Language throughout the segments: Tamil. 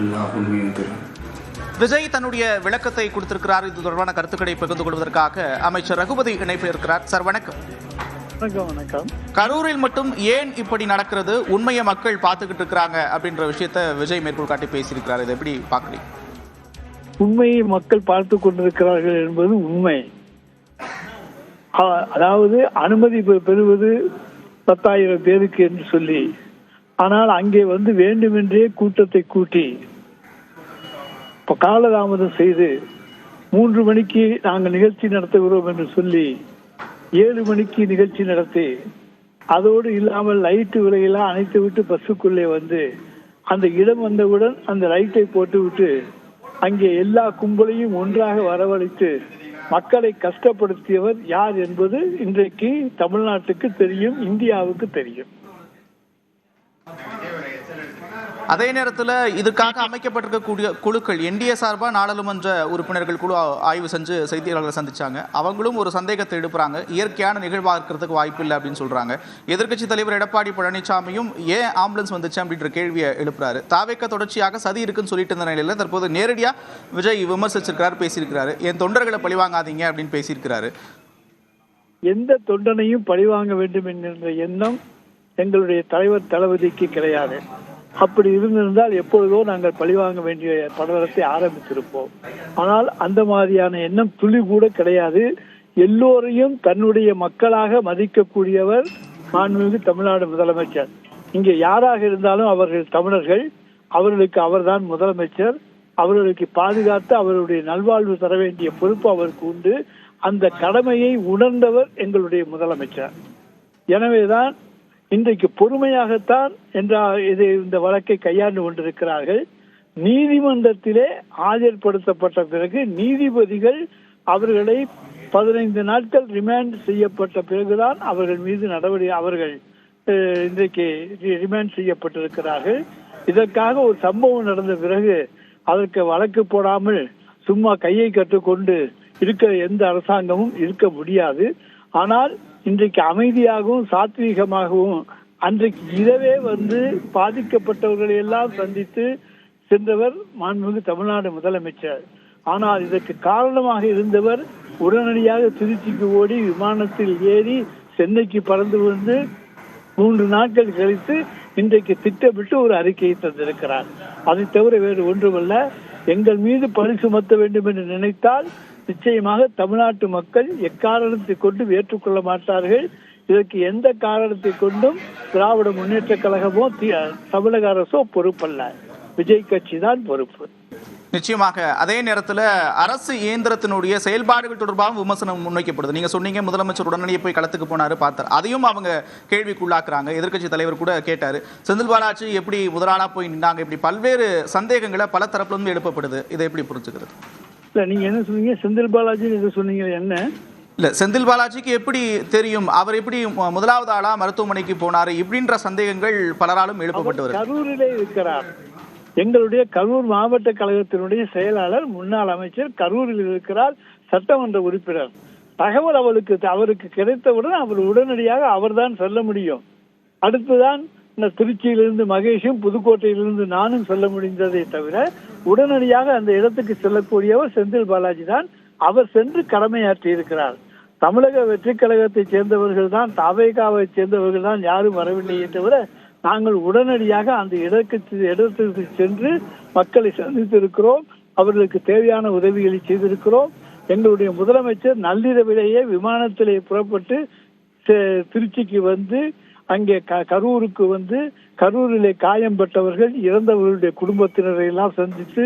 எல்லா உண்மையும் தெரியும். விஜய் தன்னுடைய விளக்கத்தை கொடுத்திருக்கிறார். இது தொடர்பான கருத்துக்களை பகிர்ந்து கொள்வதற்காக அமைச்சர் ரகுபதி இணைப்பில் இருக்கிறார். சார் வணக்கம். வணக்கம். கரூரில் மட்டும் ஏன் இப்படி நடக்கிறது, உண்மையை மக்கள் பார்த்துக்கிட்டு இருக்கிறாங்க அப்படின்ற விஷயத்தை விஜய் மேற்கோள் காட்டி பேசியிருக்கிறார். இதை எப்படி பார்க்குறீங்க? உண்மையை மக்கள் பார்த்து கொண்டிருக்கிறார்கள் என்பது உண்மை. அதாவது அனுமதி பெறுவது 10,000 பேருக்கு என்று சொல்லி, ஆனால் அங்கே வந்து வேண்டுமென்றே கூட்டத்தை கூட்டி காலதாமதம் செய்து 3 மணிக்கு நாங்கள் நிகழ்ச்சி நடத்துகிறோம் என்று சொல்லி 7 மணிக்கு நிகழ்ச்சி நடத்தி, அதோடு இல்லாமல் லைட்டு விலையெல்லாம் அணைத்து விட்டு பஸ்ஸுக்குள்ளே வந்து அந்த இடம் வந்தவுடன் அந்த லைட்டை போட்டு விட்டு அங்கே எல்லா கும்பலையும் ஒன்றாக வரவழைத்து மக்களை கஷ்டப்படுத்தியவர் யார் என்பது இன்றைக்கு தமிழ்நாட்டுக்கு தெரியும், இந்தியாவுக்கு தெரியும். அதே நேரத்தில் இதுக்காக அமைக்கப்பட்டிருக்கக்கூடிய குழுக்கள் என்டிஏ சார்பாக நாடாளுமன்ற உறுப்பினர்கள் குழு ஆய்வு செஞ்சு செய்தியாளர்களை சந்திச்சாங்க. அவங்களும் ஒரு சந்தேகத்தை எழுப்புறாங்க. இயற்கையான நிகழ்வாக இருக்கிறதுக்கு வாய்ப்பு இல்லை அப்படின்னு சொல்றாங்க. எதிர்க்கட்சி தலைவர் எடப்பாடி பழனிசாமியும் ஏன் ஆம்புலன்ஸ் வந்துச்சு அப்படின்ற கேள்வியை எழுப்புறாரு. தாவேக்க தொடர்ச்சியாக சதி இருக்குன்னு சொல்லிட்டு இருந்த நிலையில் தற்போது நேரடியாக விஜய் விமர்சிச்சிருக்கிறார், பேசியிருக்கிறாரு. என் தொண்டர்களை பழிவாங்காதீங்க அப்படின்னு பேசியிருக்கிறாரு. எந்த தொண்டனையும் பழிவாங்க வேண்டும் என்கின்ற எண்ணம் எங்களுடைய தலைவர் தளபதிக்கு கிடையாது. அப்படி இருந்திருந்தால் எப்பொழுதோ நாங்கள் பழிவாங்க வேண்டிய படலத்தை ஆரம்பித்திருப்போம். ஆனால் அந்த மாதிரியான எண்ணம் துளி கூட கிடையாது. எல்லோரையும் தன்னுடைய மக்களாக மதிக்கக்கூடியவர் மாண்புமிகு தமிழ்நாடு முதலமைச்சர். இங்கே யாராக இருந்தாலும் அவர்கள் தமிழர்கள், அவர்களுக்கு அவர்தான் முதலமைச்சர். அவர்களுக்கு பாதுகாத்து அவருடைய நல்வாழ்வு தர வேண்டிய பொறுப்பு அவருக்கு உண்டு. அந்த கடமையை உணர்ந்தவர் எங்களுடைய முதலமைச்சர். எனவேதான் இன்றைக்கு பொறுமையாகத்தான் இந்த வழக்கை கையாண்டு கொண்டிருக்கிறார்கள். நீதிமன்றத்திலே ஆஜர்படுத்தப்பட்ட பிறகு நீதிபதிகள் அவர்களை 15 நாட்கள் ரிமாண்ட் செய்யப்பட்ட பிறகுதான் அவர்கள் மீது அவர்கள் இன்றைக்கு ரிமாண்ட் செய்யப்பட்டிருக்கிறார்கள். இதற்காக ஒரு சம்பவம் நடந்த பிறகு அதற்கு வழக்கு போடாமல் சும்மா கையை கட்டுக்கொண்டு இருக்கிற எந்த அரசாங்கமும் இருக்க முடியாது. ஆனால் இன்றைக்கு அமைதியாகவும் சாத்வீகமாகவும் அன்றைக்கு இரவே வந்து பாதிக்கப்பட்டவர்களை எல்லாம் சந்தித்து சென்றவர் மாண்புமிகு தமிழ்நாடு முதலமைச்சர். ஆனால் இதற்கு காரணமாக இருந்தவர் உடனடியாக திருச்சிக்கு ஓடி விமானத்தில் ஏறி சென்னைக்கு பறந்து வந்து 3 நாட்கள் கழித்து இன்றைக்கு திட்டமிட்டு ஒரு அறிக்கையை தந்திருக்கிறார். அதை தவிர வேறு ஒன்றுமல்ல. எங்கள் மீது பழி சுமத்த வேண்டும் என்று நினைத்தால் நிச்சயமாக தமிழ்நாட்டு மக்கள் எக்காரணத்தை கொண்டும் ஏற்றுக்கொள்ள மாட்டார்கள். இதற்கு எந்த காரணத்தை கொண்டும் திராவிட முன்னேற்ற கழகமோ தமிழக அரசோ பொறுப்பல்ல, விஜய் கட்சி தான் பொறுப்பு. நிச்சயமாக. அதே நேரத்தில் அரசு இயந்திரத்தினுடைய செயல்பாடுகள் தொடர்பாக விமர்சனம் முன்வைக்கப்படுது. நீங்க சொன்னீங்க முதலமைச்சர் உடனடியே போய் களத்துக்கு போனாரு, பார்த்தார். அதையும் அவங்க கேள்விக்குள்ளாக்குறாங்க. எதிர்க்கட்சி தலைவர் கூட கேட்டாரு, செந்தில் பாலாஜி எப்படி முதலாளா போய் நின்றாங்க, இப்படி பல்வேறு சந்தேகங்களை பல தரப்புல எழுப்பப்படுது. இதை எப்படி புரிஞ்சுக்கிறது? இல்ல, நீங்க என்ன சொன்னீங்க? செந்தில் பாலாஜி சொன்னீங்க என்ன? இல்ல, செந்தில் பாலாஜிக்கு எப்படி தெரியும், அவர் எப்படி முதலாவது ஆளா மருத்துவமனைக்கு போனாரு, இப்படின்ற சந்தேகங்கள் பலராலும் எழுப்பப்பட்டு வருது. கரூரிலே இருக்கிறார். எங்களுடைய கரூர் மாவட்ட கழகத்தினுடைய செயலாளர், முன்னாள் அமைச்சர் கரூரில் இருக்கிறார், சட்டமன்ற உறுப்பினர். தகவல் அவருக்கு கிடைத்தவுடன் அவர் உடனடியாக அவர்தான் சொல்ல முடியும். அடுத்துதான் இந்த திருச்சியிலிருந்து மகேஷும் புதுக்கோட்டையிலிருந்து நானும் சொல்ல முடிந்ததை தவிர உடனடியாக அந்த இடத்துக்கு செல்லக்கூடியவர் செந்தில் பாலாஜி தான். அவர் சென்று கடமையாற்றி இருக்கிறார். தமிழக வெற்றி கழகத்தை சேர்ந்தவர்கள் தான், தாவேகாவை சேர்ந்தவர்கள் தான் யாரும் வரவில்லையே தவிர நாங்கள் உடனடியாக அந்த இடத்திற்கு சென்று மக்களை சந்தித்திருக்கிறோம். அவர்களுக்கு தேவையான உதவிகளை செய்திருக்கிறோம். எங்களுடைய முதலமைச்சர் நள்ளிரவிலேயே விமானத்திலே புறப்பட்டு திருச்சிக்கு வந்து அங்கே கரூருக்கு வந்து கரூரிலே காயம்பட்டவர்கள், இறந்தவர்களுடைய குடும்பத்தினரை எல்லாம் சந்தித்து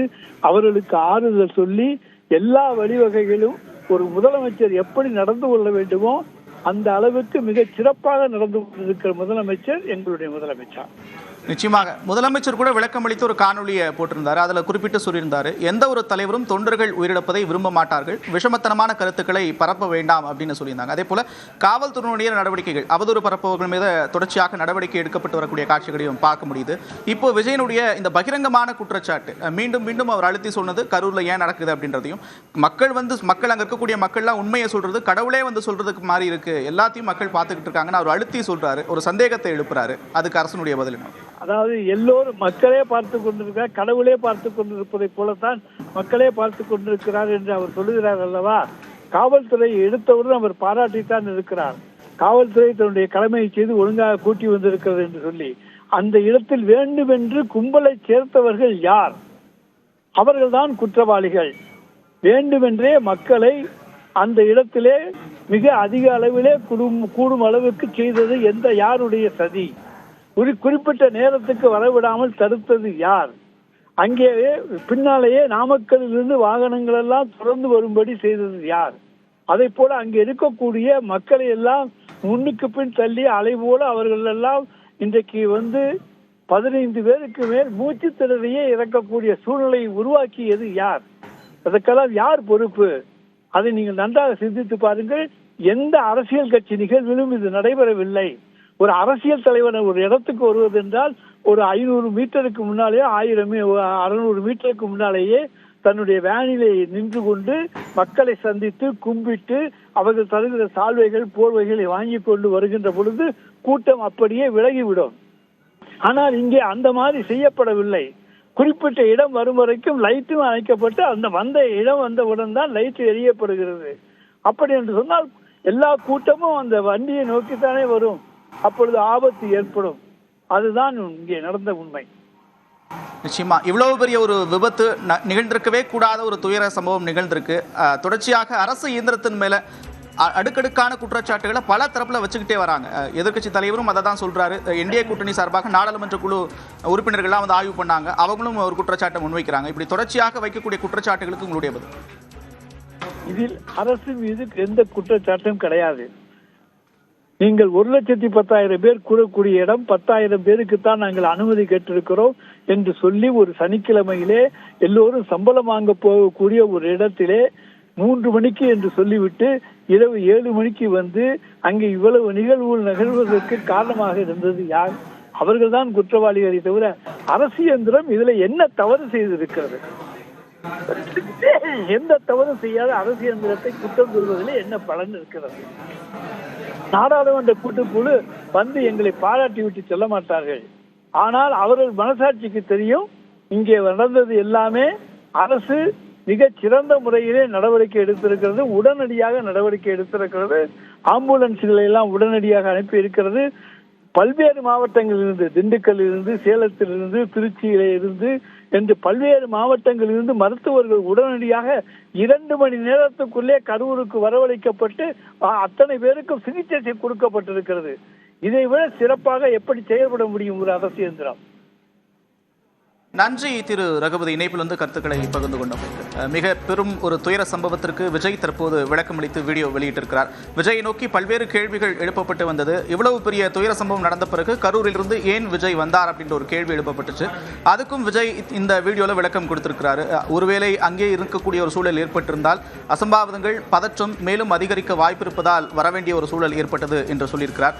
அவர்களுக்கு ஆறுதல் சொல்லி எல்லா வழிவகைகளும் ஒரு முதலமைச்சர் எப்படி நடந்து கொள்ள வேண்டுமோ அந்த அளவுக்கு மிக சிறப்பாக நடந்து கொண்டிருக்கிற முதலமைச்சர் எங்களுடைய முதலமைச்சர். நிச்சயமாக முதலமைச்சர் கூட விளக்கம் அளித்து ஒரு காணொலியை போட்டிருந்தார். அதில் குறிப்பிட்டு சொல்லியிருந்தார், எந்த ஒரு தலைவரும் தொண்டர்கள் உயிரிழப்பதை விரும்ப மாட்டார்கள், விஷமத்தனமான கருத்துக்களை பரப்ப வேண்டாம் அப்படின்னு சொல்லியிருந்தாங்க. அதே போல காவல்துறையினுடைய நடவடிக்கைகள், அவதூறு பரப்பவர்கள் மீது தொடர்ச்சியாக நடவடிக்கை எடுக்கப்பட்டு வரக்கூடிய காட்சிகளையும் பார்க்க முடியுது. இப்போ விஜயனுடைய இந்த பகிரங்கமான குற்றச்சாட்டு மீண்டும் மீண்டும் அவர் அழுத்தி சொன்னது கரூரில் ஏன் நடக்குது அப்படின்றதையும், மக்கள் அங்கே இருக்கக்கூடிய மக்கள்லாம் உண்மையை சொல்றது கடவுளே வந்து சொல்றதுக்கு மாதிரி இருக்கு, எல்லாத்தையும் மக்கள் பார்த்துக்கிட்டு இருக்காங்கன்னு அவர் அழுத்தி சொல்றாரு, ஒரு சந்தேகத்தை எழுப்புறாரு. அதுக்கு அரசனுடைய பதில் என்ன? அதாவது எல்லோரும் மக்களே பார்த்து கொண்டிருக்கிறார், கடவுளே பார்த்து கொண்டிருப்பதை போலத்தான் மக்களே பார்த்து கொண்டிருக்கிறார் என்று அவர் சொல்லுகிறார் அல்லவா. காவல்துறை எடுத்தவுடன் அவர் பாராட்டித்தான் இருக்கிறார். காவல்துறை தன்னுடைய கடமையை செய்து ஒழுங்காக கூட்டி வந்திருக்கிறது என்று சொல்லி, அந்த இடத்தில் வேண்டுமென்று கும்பலை சேர்த்தவர்கள் யார்? அவர்கள்தான் குற்றவாளிகள். வேண்டுமென்றே மக்களை அந்த இடத்திலே மிக அதிக அளவிலே கூடும் அளவுக்கு செய்தது யாருடைய சதி? ஒரு குறிப்பிட்ட நேரத்துக்கு வரவிடாமல் தடுத்தது யார்? அங்கே பின்னாலேயே நாமக்கல்லிலிருந்து வாகனங்கள் எல்லாம் தொடர்ந்து வரும்படி செய்தது யார்? அதை போல அங்கே இருக்கக்கூடிய மக்களை எல்லாம் முன்னுக்கு பின் தள்ளி அலை போல அவர்கள் எல்லாம் இன்றைக்கு 15 பேருக்கு மேல் மூச்சு திணறியே இறக்கக்கூடிய சூழ்நிலையை உருவாக்கியது யார்? அதற்கெல்லாம் யார் பொறுப்பு? அதை நீங்கள் நன்றாக சிந்தித்து பாருங்கள். எந்த அரசியல் கட்சி நிகழ்விலும் இது நடைபெறவில்லை. ஒரு அரசியல் தலைவர் ஒரு இடத்துக்கு வருவதென்றால் ஒரு 500 மீட்டருக்கு முன்னாலேயே 600 மீட்டருக்கு முன்னாலேயே தன்னுடைய வேனிலே நின்று கொண்டு மக்களை சந்தித்து கும்பிட்டு அவர்கள் தருகிற சால்வைகள் போர்வைகளை வாங்கி கொண்டு வருகின்ற பொழுது கூட்டம் அப்படியே விலகிவிடும். ஆனால் இங்கே அந்த மாதிரி செய்யப்படவில்லை. குறிப்பிட்ட இடம் வரும் வரைக்கும் லைட்டும் அணைக்கப்பட்டு அந்த இடம் வந்தவுடன் தான் லைட் எரியப்படுகிறது. அப்படி என்று சொன்னால் எல்லா கூட்டமும் அந்த வண்டியை நோக்கித்தானே வரும். அப்பொழுது ஆபத்து ஏற்படும். அதுதான் இங்கே நடந்த உண்மை. நிச்சயமா இவ்வளவு பெரிய ஒரு விபத்து நிகழ்ந்திருக்கவே கூடாத ஒரு துயர சம்பவம் நிகழ்ந்திருக்கு. தொடர்ச்சியாக அரசு இயந்திரத்தின் மேல அடுக்கடுக்கான குற்றச்சாட்டுகளை பல தரப்புல வச்சுக்கிட்டே வராங்க. எதிர்க்கட்சி தலைவரும் அதை தான் சொல்றாரு. என்டிஏ கூட்டணி சார்பாக நாடாளுமன்ற குழு உறுப்பினர்கள்லாம் ஆய்வு பண்ணாங்க. அவங்களும் ஒரு குற்றச்சாட்டை முன்வைக்கிறாங்க. இப்படி தொடர்ச்சியாக வைக்கக்கூடிய குற்றச்சாட்டுகளுக்கு உங்களுடைய பதில்? இதில் அரசு மீது எந்த குற்றச்சாட்டும் கிடையாது. நீங்கள் 1,10,000 பேர் கூடக்கூடிய இடம் 10,000 பேருக்குத்தான் நாங்கள் அனுமதி கேட்டிருக்கிறோம் என்று சொல்லி ஒரு சனிக்கிழமையிலே எல்லோரும் சம்பளம் வாங்க போகக்கூடிய ஒரு இடத்திலே 3 மணிக்கு என்று சொல்லிவிட்டு இரவு 7 மணிக்கு அங்கே இவ்வளவு நிகழ்வுகள் நிகழ்வதற்கு காரணமாக இருந்தது யார்? அவர்கள்தான் குற்றவாளிகளை தவிர அரசு இயந்திரம் இதுல என்ன தவறு செய்திருக்கிறது? எந்த தவறு செய்யாத அரசு இயந்திரத்தை குற்றம் கூறுவதில் என்ன பலன் இருக்கிறது? நாடாளுமன்ற கூட்டுக்குழு எங்களை பாராட்டி விட்டு சொல்ல மாட்டார்கள். ஆனால் அவர்கள் மனசாட்சிக்கு தெரியும் இங்கே நடந்தது எல்லாமே அரசு மிகச் சிறந்த முறையிலே நடவடிக்கை எடுத்திருக்கிறது. உடனடியாக நடவடிக்கை எடுத்திருக்கிறது. ஆம்புலன்ஸ்களை எல்லாம் உடனடியாக அனுப்பி இருக்கிறது. பல்வேறு மாவட்டங்களிலிருந்து, திண்டுக்கல்லிலிருந்து, சேலத்திலிருந்து, திருச்சியில இருந்து என்று பல்வேறு மாவட்டங்களிலிருந்து மருத்துவர்கள் உடனடியாக 2 மணி நேரத்துக்குள்ளே கரூருக்கு வரவழைக்கப்பட்டு அத்தனை பேருக்கும் சிகிச்சை கொடுக்கப்பட்டிருக்கிறது. இதை விட சிறப்பாக எப்படி செயல்பட முடியும் ஒரு அரசு இயந்திரம்? நன்றி திரு ரகுபதி, இணைப்பிலிருந்து கருத்துக்களை பகிர்ந்து கொண்டமைக்கு. மிக பெரும் ஒரு துயர சம்பவத்திற்கு விஜய் தற்போது விளக்கமளித்து வீடியோ வெளியிட்டிருக்கிறார். விஜயை நோக்கி பல்வேறு கேள்விகள் எழுப்பப்பட்டு வந்தது. இவ்வளவு பெரிய துயர சம்பவம் நடந்த பிறகு கரூரிலிருந்து ஏன் விஜய் வந்தார் அப்படின்ற ஒரு கேள்வி எழுப்பப்பட்டுச்சு. அதுக்கும் விஜய் இந்த வீடியோவில் விளக்கம் கொடுத்திருக்கிறாரு. ஒருவேளை அங்கே இருக்கக்கூடிய ஒரு சூழல் ஏற்பட்டிருந்தால் அசம்பாவிதங்கள் பதற்றம் மேலும் அதிகரிக்க வாய்ப்பிருப்பதால் வரவேண்டிய ஒரு சூழல் ஏற்பட்டது என்று சொல்லியிருக்கிறார்.